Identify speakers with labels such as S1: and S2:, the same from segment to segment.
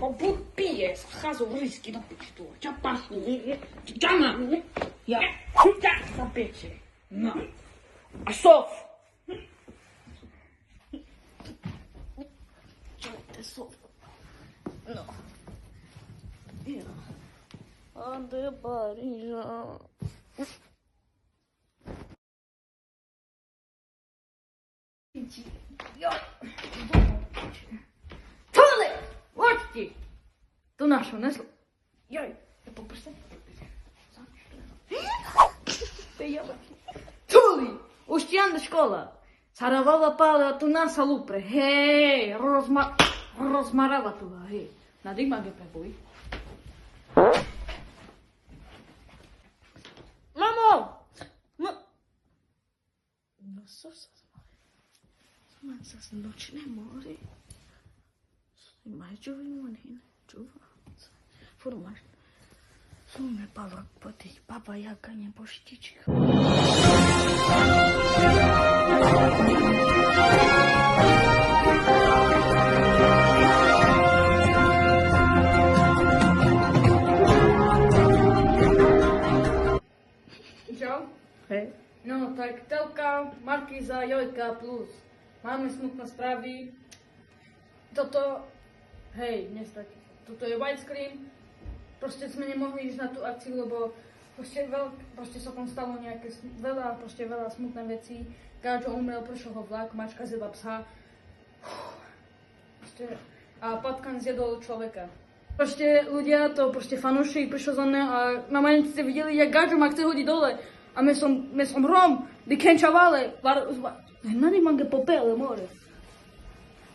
S1: Popije sa cházou rysky do piči tu. Ťa pasnú. Ťa mám. Ja. Ťa sa peče. No. A sof. Čo je to sof? No. Ja. Ande Paríža. Ja. Tole! Watchti! Tu našo neslo. Jaj, je poprste. Tuli! Už ti ande škola. Saravala pala tu nasa lupre. Hej, rozmarava tu, hej. Nadigma ge prebuj. Mamo! No co sa man sa nočné more. Máš čuvimonhin, čuva. Formáš. Sume pavak po tých papajakania poštičích. Čo? Hej. No tak telka, Markíza, Jojka plus. Máme smutné správy. Toto, hej, dnes tak, toto je widescreen. Proste sme nemohli ísť na tú akciu, lebo proste sa tam stalo nejaké veľa smutné veci. Gáčo umrel, prišiel ho vlak, mačka zjedla psa. A Patkan zjedol človeka. Proste ľudia, to proste fanúšik prišiel za mňa a na mene ste videli, jak Gáčo ma chce hodiť dole. A my som Rom, vykenčavale. Nadi mange popele, more.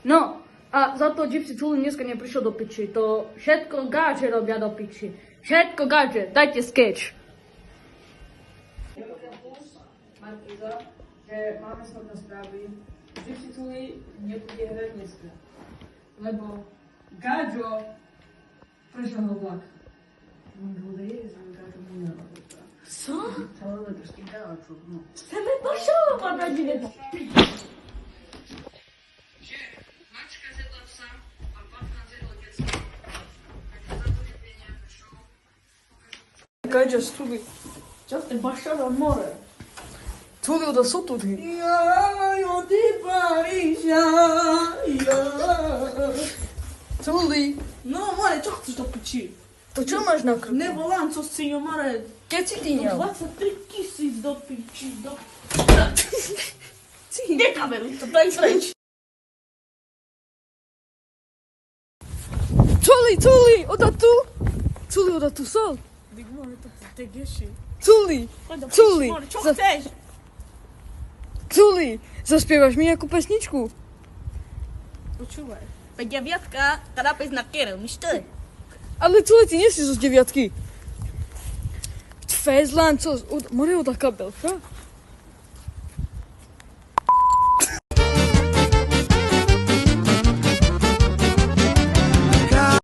S1: No, a za to Gypsy Tuli dneska neprišiel do piči. To všetko Gáče robia do piči. Všetko Gáče, dajte sketch. Markíza, že máme smutné správy. Gypsy Tuli nebude hrať dneska. Lebo Gáčo prišiel ho vlak. On bude jesť, ale Gáčo mu nerobil. Co? Ale prostě Gáčo, no. Sebe pošlo, pana diveta. Že mačka zjedla psa a Patkan zjedla děcka. Takže za to je nějaké show. Gáčo z Tuli. Čo ste bašala more? Tuli da sú tu ty. Ja, ty Paríža, ja. Tuli. No, more, čo chceš do piči? To čo máš na krku? Nevolám, co si ňo, more. Keď si ty ňo? 23 000 do piči, do... Nekameruj to, daj preč. Tuli, oda tu. Tuli, oda tu sol. Dík, more, to ty geši. Tuli,
S2: Čo chceš?
S1: Tuli, zaspievaš mi nejakú pesničku?
S2: Počúvaj. 9, teda pes na kerel, mi što je?
S1: Ale Tuli, ty nie si zo 9. Fezlan, co? More oda kabelka?